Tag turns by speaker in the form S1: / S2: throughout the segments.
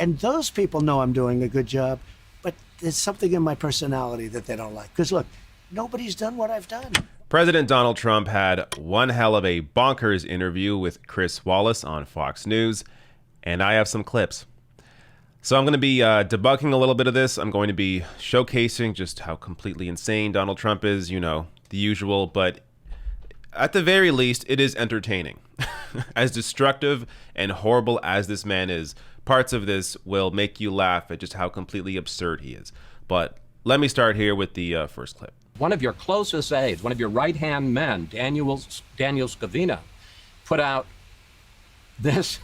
S1: And those people know I'm doing a good job, but there's something in my personality that they don't like. Because look, nobody's done what I've done.
S2: President Donald Trump had one hell of a bonkers interview with Chris Wallace on Fox News, and I have some clips. So I'm going to be debunking a little bit of this. I'm going to be showcasing just how completely insane Donald Trump is, you know, the usual, but at the very least, it is entertaining. As destructive and horrible as this man is, parts of this will make you laugh at just how completely absurd he is. But let me start here with the first clip.
S3: One of your closest aides, one of your right-hand men, Daniel Scavina, put out this.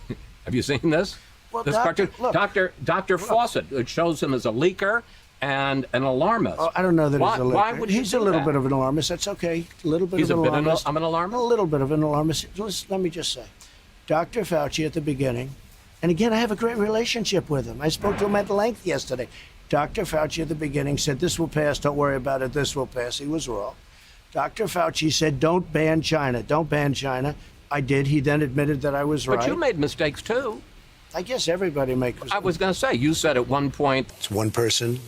S3: Have you seen this?
S1: Well,
S3: this
S1: Dr.
S3: cartoon? Dr. Fawcett, it shows him as a leaker and an alarmist.
S1: Oh, I don't know that he's a leaker.
S3: Why would
S1: he's a little bit of an alarmist. That's okay. A little bit of an alarmist.
S3: I'm an alarmist?
S1: A little bit of an alarmist. Let me just say, Dr. Fauci at the beginning, and again, I have a great relationship with him. I spoke to him at length yesterday. Dr. Fauci at the beginning said, this will pass, don't worry about it, this will pass. He was wrong. Dr. Fauci said, don't ban China, don't ban China. I did. He then admitted that I was right.
S3: But you made mistakes too.
S1: I guess everybody makes mistakes.
S3: I was going to say, you said at one point.
S4: It's one person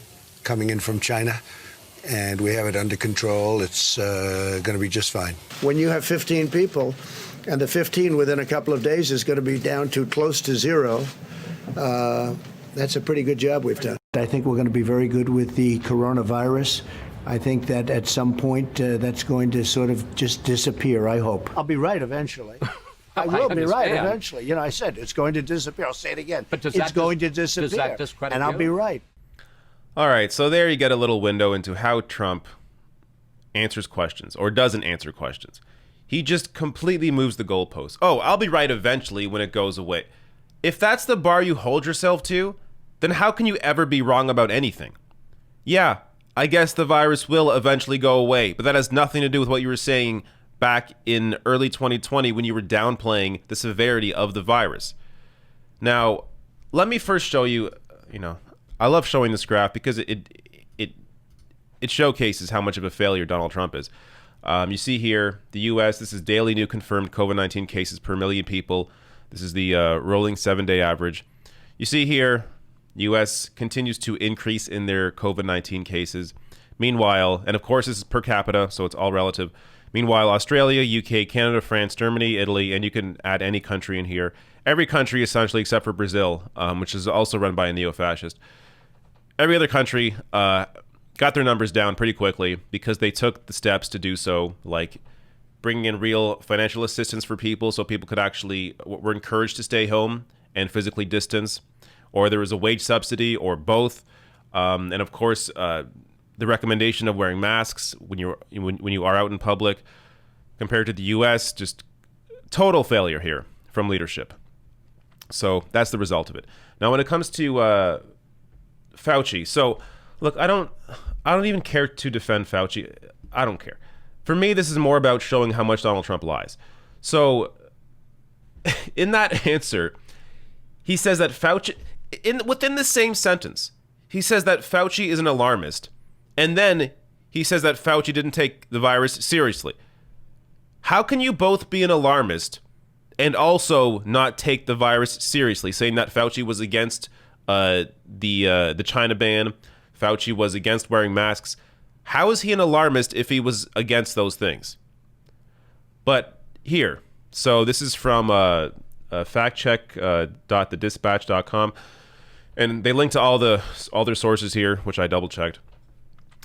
S4: coming in from China, and we have it under control. It's going to be just fine.
S1: When you have 15 people, and the 15 within a couple of days is going to be down to close to zero, that's a pretty good job we've done. I think we're going to be very good with the coronavirus. I think that at some point that's going to sort of just disappear, I hope. I'll be right eventually. I will be right eventually. You know, I said it's going to disappear. I'll say it again.
S3: But
S1: it's going to disappear.
S3: Does that discredit
S1: and I'll be right.
S2: All right, so there you get a little window into how Trump answers questions or doesn't answer questions. He just completely moves the goalposts. Oh, I'll be right eventually when it goes away. If that's the bar you hold yourself to, then how can you ever be wrong about anything? Yeah, I guess the virus will eventually go away, but that has nothing to do with what you were saying back in early 2020 when you were downplaying the severity of the virus. Now, let me first show you, I love showing this graph because it showcases how much of a failure Donald Trump is. You see here, the U.S., this is daily new confirmed COVID-19 cases per million people. This is the rolling 7-day average. You see here, U.S. continues to increase in their COVID-19 cases. Meanwhile, and of course this is per capita, so it's all relative. Meanwhile, Australia, UK, Canada, France, Germany, Italy, and you can add any country in here. Every country essentially except for Brazil, which is also run by a neo-fascist. Every other country got their numbers down pretty quickly because they took the steps to do so, like bringing in real financial assistance for people so people could actually were encouraged to stay home and physically distance, or there was a wage subsidy, or both. And of course, the recommendation of wearing masks when you are out in public. Compared to the U.S., just total failure here from leadership. So that's the result of it. Now, when it comes to Fauci, so look, I don't even care to defend Fauci. I don't care. For me, this is more about showing how much Donald Trump lies. So in that answer, he says that Fauci, within the same sentence, he says that Fauci is an alarmist. And then he says that Fauci didn't take the virus seriously. How can you both be an alarmist and also not take the virus seriously, saying that Fauci was against the China ban, Fauci was against wearing masks? How is he an alarmist if he was against those things? But here, so this is from factcheck.thedispatch.com, and they link to all their sources here, which I double checked.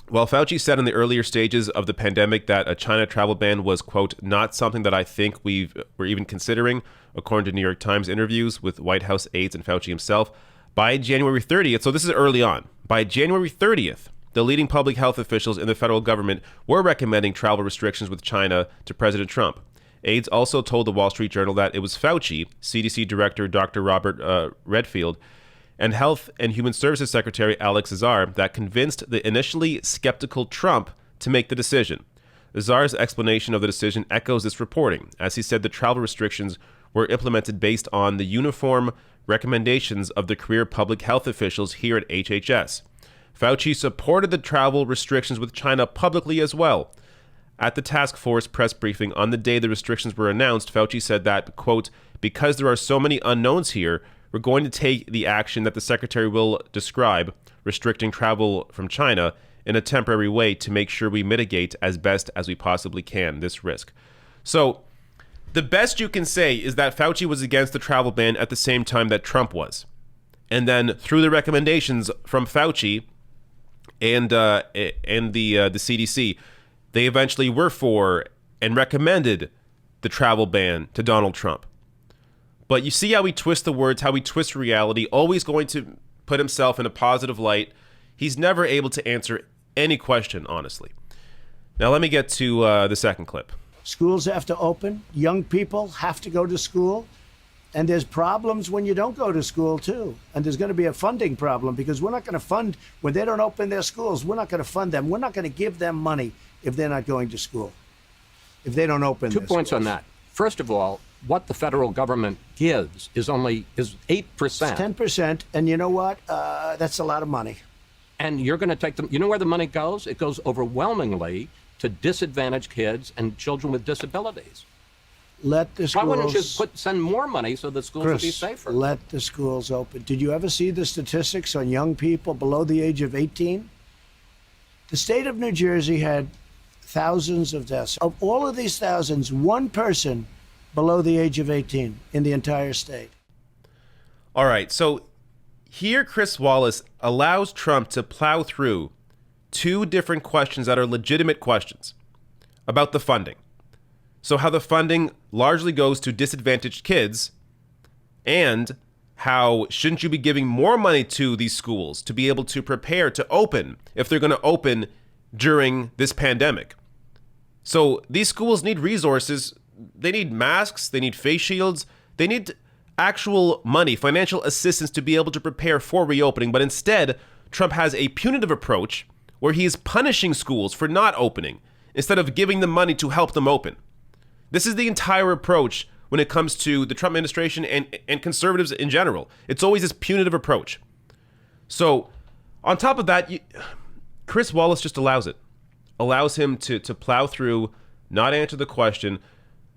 S2: While Fauci said in the earlier stages of the pandemic that a China travel ban was, quote, not something that I think we're even considering, according to New York Times interviews with White House aides and Fauci himself, by January 30th, so this is early on, by January 30th, the leading public health officials in the federal government were recommending travel restrictions with China to President Trump. Aides also told the Wall Street Journal that it was Fauci, CDC Director Dr. Robert Redfield, and Health and Human Services Secretary Alex Azar that convinced the initially skeptical Trump to make the decision. Azar's explanation of the decision echoes this reporting, as he said the travel restrictions were implemented based on the uniform recommendations of the career public health officials here at HHS. Fauci supported the travel restrictions with China publicly as well. At the task force press briefing on the day the restrictions were announced, Fauci said that, quote, because there are so many unknowns here we're going to take the action that the secretary will describe, restricting travel from China in a temporary way to make sure we mitigate as best as we possibly can this risk. So the best you can say is that Fauci was against the travel ban at the same time that Trump was. And then through the recommendations from Fauci and the CDC, they eventually were for and recommended the travel ban to Donald Trump. But you see how he twists the words, how he twists reality, always going to put himself in a positive light. He's never able to answer any question, honestly. Now let me get to the second clip.
S1: Schools have to open. Young people have to go to school. And there's problems when you don't go to school, too. And there's going to be a funding problem because we're not going to fund, when they don't open their schools, we're not going to fund them. We're not going to give them money if they're not going to school, if they don't open their
S3: 2 points
S1: schools.
S3: on that. First of all, what the federal government gives is 8%.
S1: It's 10%. And you know what? That's a lot of money.
S3: And you're going to take them. You know where the money goes? It goes overwhelmingly to disadvantaged kids and children with disabilities.
S1: Let the schools.
S3: Why wouldn't you send more money so the schools would be safer?
S1: Let the schools open. Did you ever see the statistics on young people below the age of 18? The state of New Jersey had thousands of deaths. Of all of these thousands, one person below the age of 18 in the entire state.
S2: All right, so here Chris Wallace allows Trump to plow through two different questions that are legitimate questions about the funding. So how the funding largely goes to disadvantaged kids, and how shouldn't you be giving more money to these schools to be able to prepare to open if they're going to open during this pandemic. So these schools need resources. They need masks, they need face shields, they need actual money, financial assistance to be able to prepare for reopening. But instead, Trump has a punitive approach where he is punishing schools for not opening instead of giving them money to help them open. This is the entire approach when it comes to the Trump administration and conservatives in general. It's always this punitive approach. So on top of that, Chris Wallace just allows him to plow through, not answer the question.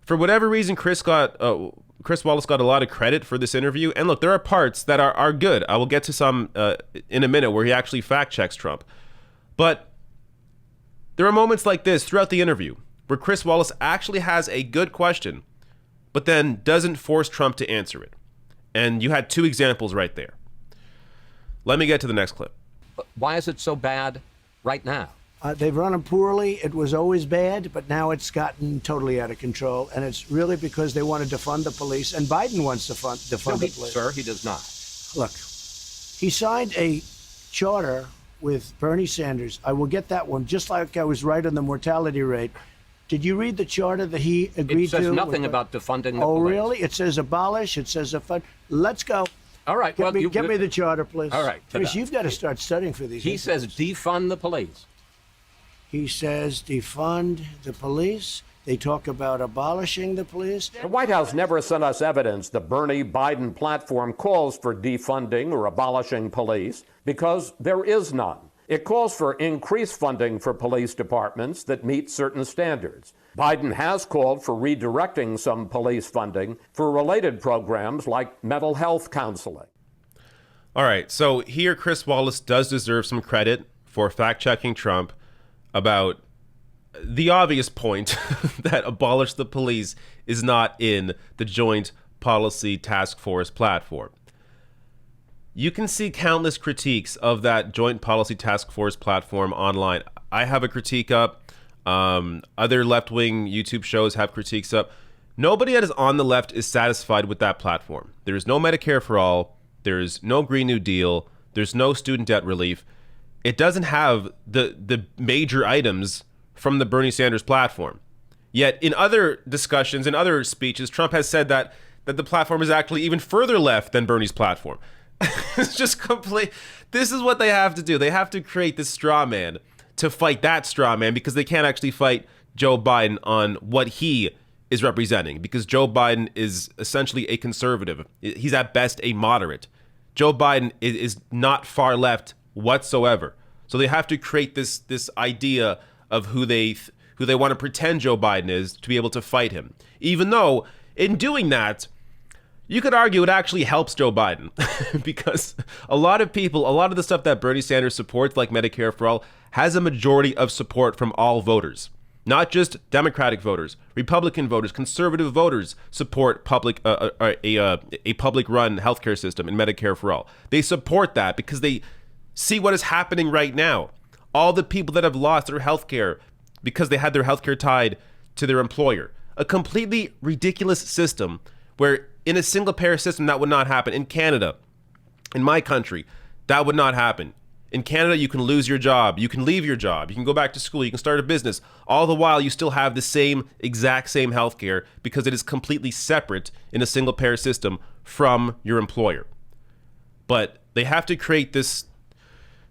S2: For whatever reason, Chris Wallace got a lot of credit for this interview. And look, there are parts that are good. I will get to some in a minute where he actually fact checks Trump. But there are moments like this throughout the interview where Chris Wallace actually has a good question, but then doesn't force Trump to answer it. And you had two examples right there. Let me get to the next clip.
S3: Why is it so bad right now?
S1: They've run them poorly. It was always bad, but now it's gotten totally out of control. And it's really because they want to defund the police. And Biden wants to defund the police.
S3: Sir, he does not.
S1: Look, he signed a charter with Bernie Sanders. I will get that one, just like I was right on the mortality rate. Did you read the charter that he agreed to?
S3: It says nothing about defunding the police.
S1: Oh, really? It says abolish. It says defund. Let's go.
S3: All right.
S1: Get me the charter, please.
S3: All right.
S1: Chris, you've got to start studying for these.
S3: He says defund the police.
S1: He says defund the police. They talk about abolishing the police.
S5: The White House never sent us evidence the Bernie Biden platform calls for defunding or abolishing police because there is none. It calls for increased funding for police departments that meet certain standards. Biden has called for redirecting some police funding for related programs like mental health counseling.
S2: All right, so here Chris Wallace does deserve some credit for fact-checking Trump about the obvious point that abolish the police is not in the Joint Policy Task Force platform. You can see countless critiques of that Joint Policy Task Force platform online. I have a critique up. Other left-wing YouTube shows have critiques up. Nobody that is on the left is satisfied with that platform. There is no Medicare for all. There's no Green New Deal. There's no student debt relief. It doesn't have the major items from the Bernie Sanders platform. Yet in other discussions, in other speeches, Trump has said that the platform is actually even further left than Bernie's platform. It's just complete. This is what they have to do. They have to create this straw man to fight that straw man because they can't actually fight Joe Biden on what he is representing, because Joe Biden is essentially a conservative. He's at best a moderate. Joe Biden is not far left whatsoever. So they have to create this idea of who they want to pretend Joe Biden is to be able to fight him. Even though in doing that, You could argue it actually helps Joe Biden because a lot of the stuff that Bernie Sanders supports, like Medicare for All, has a majority of support from all voters, not just Democratic voters. Republican voters, conservative voters support a public-run healthcare system in Medicare for All. They support that because they see what is happening right now. All the people that have lost their healthcare because they had their healthcare tied to their employer. A completely ridiculous system where in a single-payer system that would not happen. In Canada, in my country, that would not happen. In Canada, you can lose your job, you can leave your job, you can go back to school, you can start a business. All the while, you still have the exact same healthcare because it is completely separate in a single-payer system from your employer. But they have to create this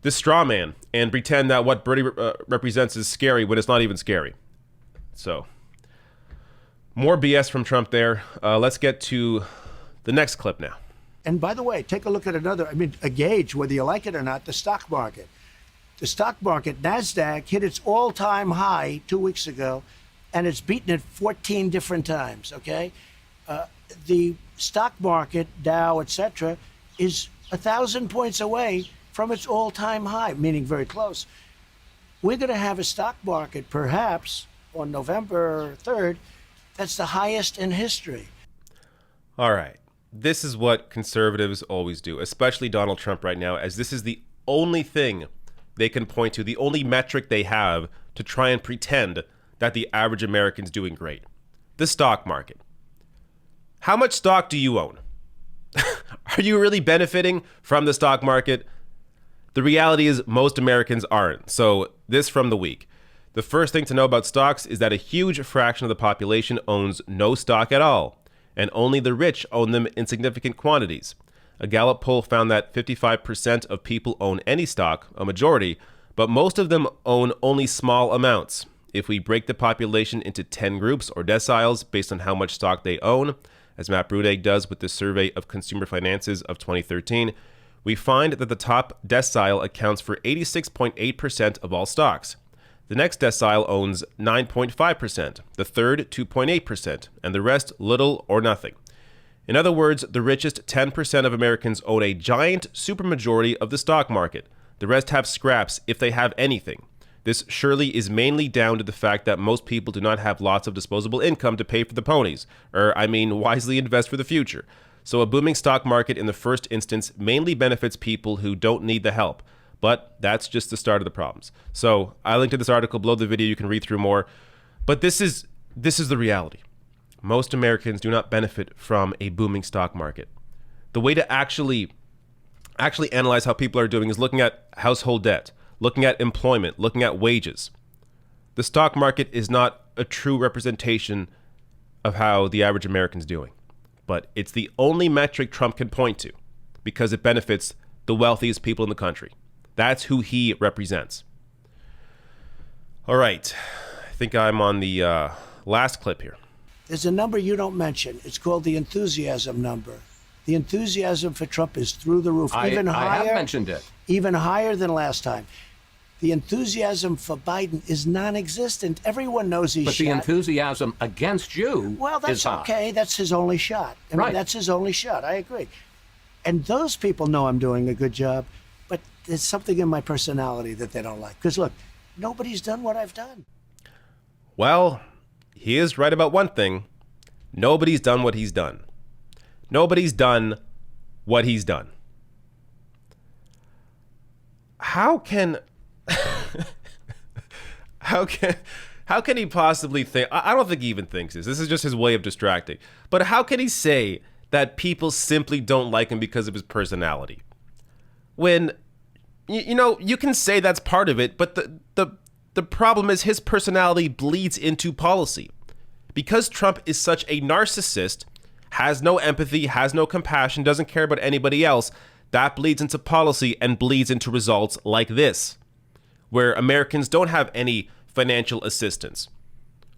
S2: straw man and pretend that what Bernie represents is scary when it's not even scary. So, more BS from Trump there. Let's get to the next clip now.
S1: And by the way, take a look at a gauge, whether you like it or not, the stock market. The stock market, NASDAQ, hit its all-time high 2 weeks ago, and it's beaten it 14 different times, okay? The stock market, Dow, etc., is 1,000 points away from its all-time high, meaning very close. We're going to have a stock market, perhaps, on November 3rd, that's the highest in history.
S2: All right. This is what conservatives always do, especially Donald Trump right now, as this is the only thing they can point to, the only metric they have to try and pretend that the average American's doing great. The stock market. How much stock do you own? Are you really benefiting from the stock market? The reality is most Americans aren't. So this from the week. The first thing to know about stocks is that a huge fraction of the population owns no stock at all, and only the rich own them in significant quantities. A Gallup poll found that 55% of people own any stock, a majority, but most of them own only small amounts. If we break the population into 10 groups or deciles based on how much stock they own, as Matt Brudig does with the Survey of Consumer Finances of 2013, we find that the top decile accounts for 86.8% of all stocks. The next decile owns 9.5%, the third 2.8%, and the rest little or nothing. In other words, the richest 10% of Americans own a giant supermajority of the stock market. The rest have scraps if they have anything. This surely is mainly down to the fact that most people do not have lots of disposable income to pay for the ponies, wisely invest for the future. So a booming stock market in the first instance mainly benefits people who don't need the help. But that's just the start of the problems. So I linked to this article below the video. You can read through more. But this is the reality. Most Americans do not benefit from a booming stock market. The way to actually analyze how people are doing is looking at household debt, looking at employment, looking at wages. The stock market is not a true representation of how the average American's doing. But it's the only metric Trump can point to because it benefits the wealthiest people in the country. That's who he represents. All right. I think I'm on the last clip here.
S1: There's a number you don't mention. It's called the enthusiasm number. The enthusiasm for Trump is through the roof.
S3: I have mentioned it.
S1: Even higher than last time. The enthusiasm for Biden is non-existent. Everyone knows he's shot.
S3: But the enthusiasm against you
S1: that's
S3: is high.
S1: Okay. That's his only shot.
S3: Right.
S1: That's his only shot. I agree. And those people know I'm doing a good job. But there's something in my personality that they don't like. Because, look, nobody's done what I've done.
S2: Well, he is right about one thing. Nobody's done what he's done. Nobody's done what he's done. How can he possibly think? I don't think he even thinks this. This is just his way of distracting. But how can he say that people simply don't like him because of his personality? When, you can say that's part of it, but the problem is his personality bleeds into policy. Because Trump is such a narcissist, has no empathy, has no compassion, doesn't care about anybody else, that bleeds into policy and bleeds into results like this, where Americans don't have any financial assistance,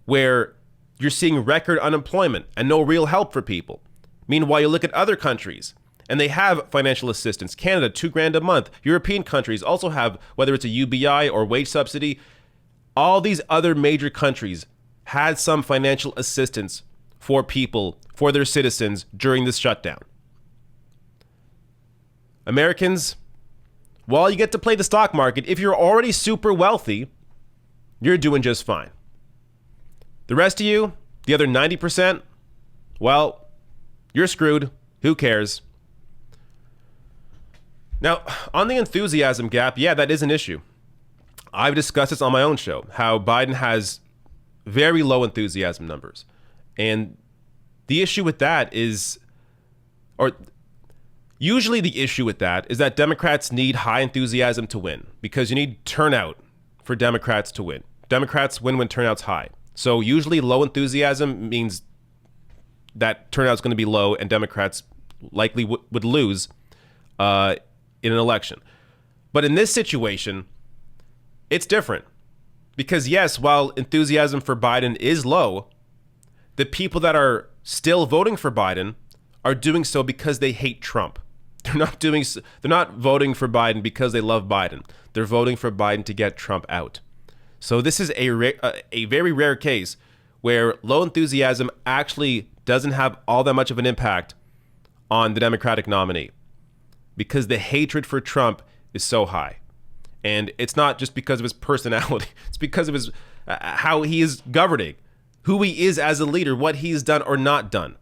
S2: where you're seeing record unemployment and no real help for people. Meanwhile, you look at other countries, and they have financial assistance. Canada, $2,000 a month. European countries also have, whether it's a UBI or wage subsidy. All these other major countries had some financial assistance for people, for their citizens during this shutdown. Americans, while you get to play the stock market, if you're already super wealthy, you're doing just fine. The rest of you, the other 90%, well, you're screwed. Who cares? Now, on the enthusiasm gap, yeah, that is an issue. I've discussed this on my own show, how Biden has very low enthusiasm numbers. And the issue with that is, or usually the issue with that is that Democrats need high enthusiasm to win, because you need turnout for Democrats to win. Democrats win when turnout's high. So usually low enthusiasm means that turnout's going to be low and Democrats likely would lose in an election. But in this situation, it's different. Because yes, while enthusiasm for Biden is low, the people that are still voting for Biden are doing so because they hate Trump. They're not voting for Biden because they love Biden. They're voting for Biden to get Trump out. So this is a very rare case where low enthusiasm actually doesn't have all that much of an impact on the Democratic nominee, because the hatred for Trump is so high. And it's not just because of his personality. It's because of his how he is governing, who he is as a leader, what he's done or not done.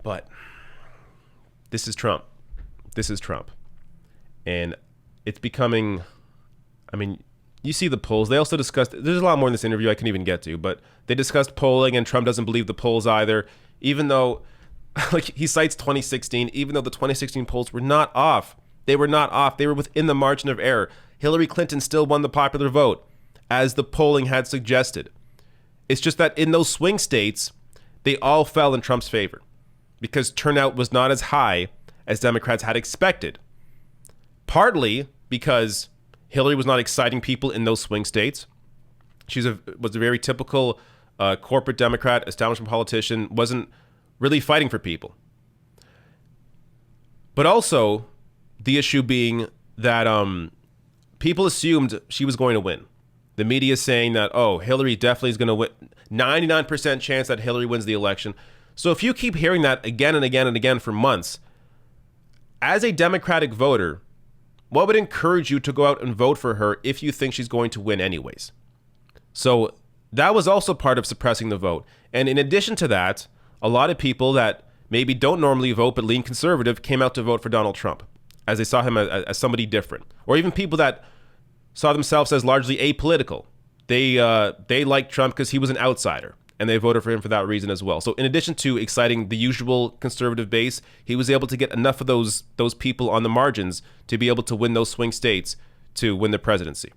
S2: But this is Trump. This is Trump. And it's becoming, I mean, you see the polls. They also discussed, there's a lot more in this interview I can even get to, but they discussed polling, and Trump doesn't believe the polls either, even though, like, he cites 2016, even though the 2016 polls were not off. They were not off. They were within the margin of error. Hillary Clinton still won the popular vote, as the polling had suggested. It's just that in those swing states, they all fell in Trump's favor because turnout was not as high as Democrats had expected. Partly because Hillary was not exciting people in those swing states. She was a very typical corporate Democrat, establishment politician, wasn't really fighting for people. But also, the issue being that people assumed she was going to win. The media is saying that, oh, Hillary definitely is going to win. 99% chance that Hillary wins the election. So if you keep hearing that again and again and again for months, as a Democratic voter, what would encourage you to go out and vote for her if you think she's going to win anyways? So that was also part of suppressing the vote. And in addition to that, a lot of people that maybe don't normally vote but lean conservative came out to vote for Donald Trump, as they saw him as somebody different. Or even people that saw themselves as largely apolitical. They liked Trump because he was an outsider, and they voted for him for that reason as well. So in addition to exciting the usual conservative base, he was able to get enough of those people on the margins to be able to win those swing states to win the presidency.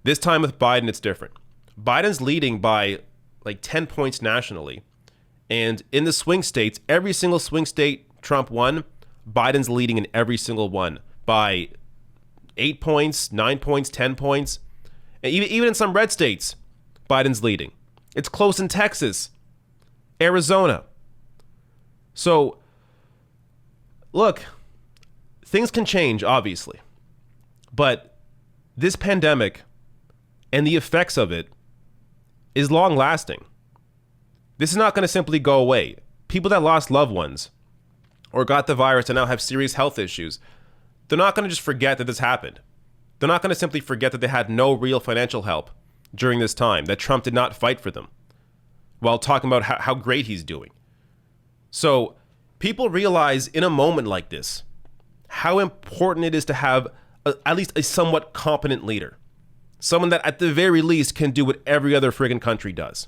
S2: This time with Biden, it's different. Biden's leading by like 10 points nationally. And in the swing states, every single swing state Trump won, Biden's leading in every single one by 8 points, 9 points, 10 points. And even in some red states, Biden's leading. It's close in Texas, Arizona. So, look, things can change, obviously. But this pandemic and the effects of it is long lasting. This is not going to simply go away. People that lost loved ones or got the virus and now have serious health issues, they're not going to just forget that this happened. They're not going to simply forget that they had no real financial help during this time, that Trump did not fight for them while talking about how great he's doing. So people realize in a moment like this how important it is to have at least a somewhat competent leader. Someone that at the very least can do what every other friggin' country does.